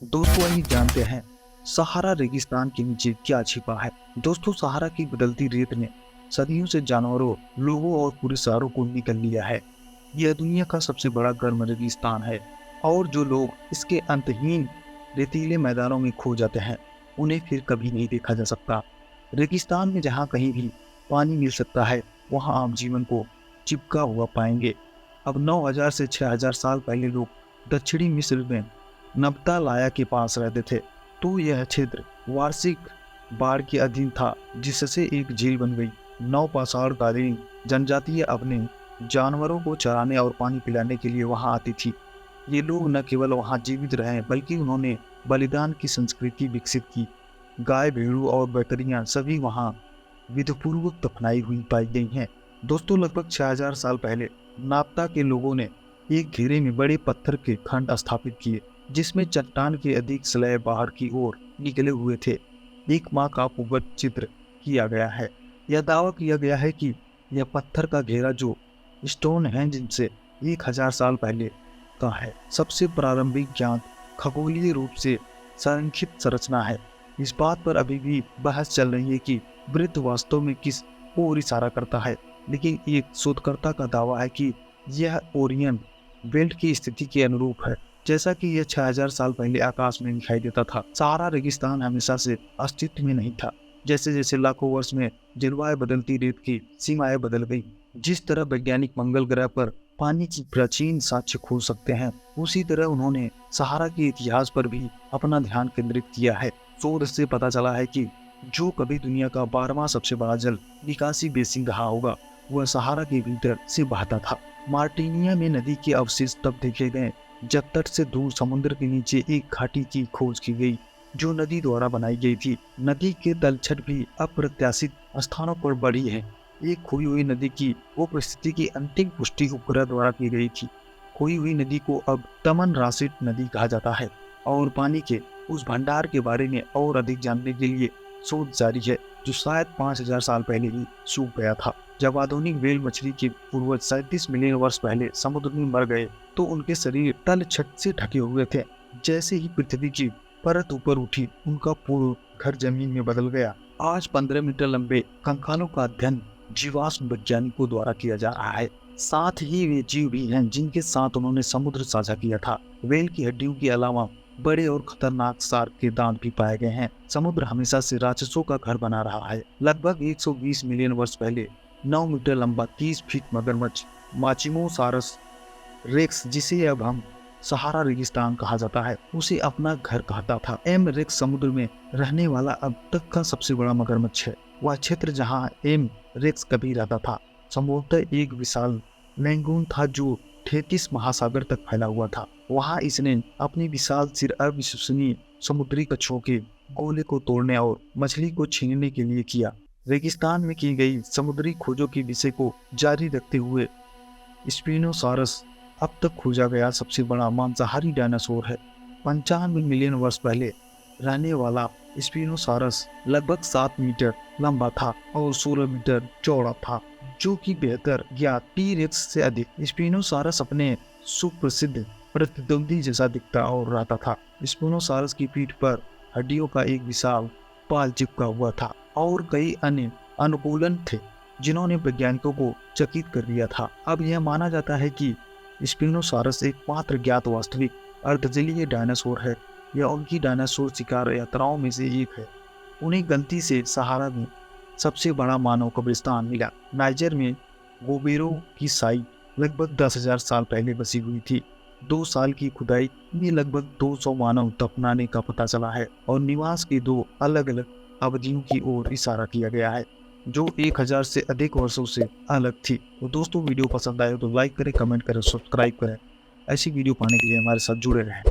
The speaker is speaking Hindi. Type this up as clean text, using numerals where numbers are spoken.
दोस्तों आइए जानते हैं सहारा रेगिस्तान के नीचे क्या छिपा है। दोस्तों सहारा की बदलती रेत ने सदियों से जानवरों, लोगों और पूरे शहरों को निगल लिया है। यह दुनिया का सबसे बड़ा गर्म रेगिस्तान है और जो लोग इसके अंतहीन रेतीले मैदानों में खो जाते हैं उन्हें फिर कभी नहीं देखा जा सकता। रेगिस्तान में जहाँ कहीं भी पानी मिल सकता है वहाँ आप जीवन को चिपका हुआ पाएंगे। अब 9000 से 6000 साल पहले लोग दक्षिणी मिस्र में नब्तालाया के पास रहते थे, तो यह क्षेत्र वार्षिक बाढ़ के अधीन था जिससे एक झील बन गई। नवपाषाणकालीन जनजातियां अपने जानवरों को चराने और पानी पिलाने के लिए वहां आती थी। ये लोग न केवल वहां जीवित रहे बल्कि उन्होंने बलिदान की संस्कृति विकसित की। गाय, भेड़ों और बकरियां सभी वहां विधिपूर्वक दफनाई हुई पाई गई हैं। दोस्तों लगभग 6000 साल पहले नाप्ता के लोगों ने एक घेरे में बड़े पत्थर के खंड स्थापित किए जिसमें चट्टान के अधिक स्लैब बाहर की ओर निकले हुए थे। एक माँ का पूर्वज चित्र किया गया है। यह दावा किया गया है कि यह पत्थर का घेरा जो स्टोनहेंज से 1000 साल पहले का है, सबसे प्रारंभिक ज्ञात खगोलीय रूप से संरक्षित संरचना है। इस बात पर अभी भी बहस चल रही है कि वृत्त वास्तव में किस ओर इशारा करता है, लेकिन एक शोधकर्ता का दावा है कि यह ओरियन बेल्ट की स्थिति के अनुरूप है, जैसा कि यह 6000 साल पहले आकाश में दिखाई देता था। सहारा रेगिस्तान हमेशा से अस्तित्व में नहीं था। जैसे जैसे लाखों वर्ष में जलवायु बदलती, रेत की सीमाएं बदल गई। जिस तरह वैज्ञानिक मंगल ग्रह पर पानी की प्राचीन साक्ष्य खोज सकते हैं, उसी तरह उन्होंने सहारा के इतिहास पर भी अपना ध्यान केंद्रित किया है। शोध से पता चला है कि जो कभी दुनिया का 12वां सबसे बड़ा जल निकासी बेसिन रहा होगा, वह सहारा के भीतर से बहता था। मार्टिनिया में नदी के अवशेष तब देखे गए जब तट से दूर समुद्र के नीचे एक घाटी की खोज की गई जो नदी द्वारा बनाई गई थी। नदी के तलछट भी अप्रत्याशित स्थानों पर बढ़ी है। एक खोई हुई नदी की उपस्थिति की अंतिम पुष्टि उपग्रह द्वारा की गई थी। खोई हुई नदी को अब तमन राशिट नदी कहा जाता है और पानी के उस भंडार के बारे में और अधिक जानने के लिए शोध जारी है जो शायद 5000 साल पहले ही सूख गया था। जब आधुनिक व्हेल मछली के पूर्वज 37 मिलियन वर्ष पहले समुद्र में मर गए तो उनके शरीर तल छट से ढके हुए थे। जैसे ही पृथ्वी की परत ऊपर उठी, उनका पूर्ण घर जमीन में बदल गया। आज 15 मीटर लंबे कंकालों का अध्ययन जीवाश्म वैज्ञानिकों द्वारा किया जा रहा है। साथ ही वे जीव भी हैं जिनके साथ उन्होंने समुद्र साझा किया था। व्हेल की हड्डियों के अलावा बड़े और खतरनाक शार्क के दांत भी पाए गए हैं। समुद्र हमेशा से राक्षसों का घर बना रहा है। लगभग 120 मिलियन वर्ष पहले 9 मीटर लंबा 30 फीट मगरमच्छ माचिमोसारस रेक्स, जिसे अब हम सहारा रेगिस्तान कहा जाता है, उसे अपना घर कहता था। एम रेक्स समुद्र में रहने वाला अब तक का सबसे बड़ा मगरमच्छ है। वह क्षेत्र जहां एम रेक्स कभी रहता था संभवतः एक विशाल लैंगून था जो 33 महासागर तक फैला हुआ था। वहां इसने अपनी विशाल सिर अविश्वसनीय समुद्री कछुओं के गोले को तोड़ने और मछली को छीनने के लिए किया। रेगिस्तान में की गई समुद्री खोजों के विषय को जारी रखते हुए स्पिनोसारस अब तक खोजा गया सबसे बड़ा मांसाहारी डायनासोर है। 95 मिलियन वर्ष पहले रहने वाला स्पिनोसारस लगभग 7 मीटर लंबा था और 16 मीटर चौड़ा था, जो कि बेहतर ज्ञात टी-रेक्स से अधिक। स्पिनोसारस अपने सुप्रसिद्ध प्रतिद्वंदी जैसा दिखता और रहता था। स्पिनोसारस की पीठ पर हड्डियों का एक विशाल पाल चिपका हुआ था और कई अन्य अनुकूलन थे जिन्होंने वैज्ञानिकों को चकित कर दिया था। अब यह माना जाता है कि स्पिनोसारस एकमात्र ज्ञात वास्तविक अर्धजलीय डायनासोर है। यह उनकी डायनासोर शिकार यात्राओं में से एक है। उन्हें गलती से सहारा में सबसे बड़ा मानव कब्रिस्तान मिला। नाइजर में गोबेरो की साइट लगभग 10,000 साल पहले बसी हुई थी। 2 साल की खुदाई में लगभग 200 मानव दफनाने का पता चला है और निवास की 2 अलग अलग अवधियों की ओर इशारा किया गया है जो 1000 से अधिक वर्षों से अलग थी। तो दोस्तों वीडियो पसंद आए तो लाइक करें, कमेंट करें, सब्सक्राइब करें। ऐसी वीडियो पाने के लिए हमारे साथ जुड़े रहें।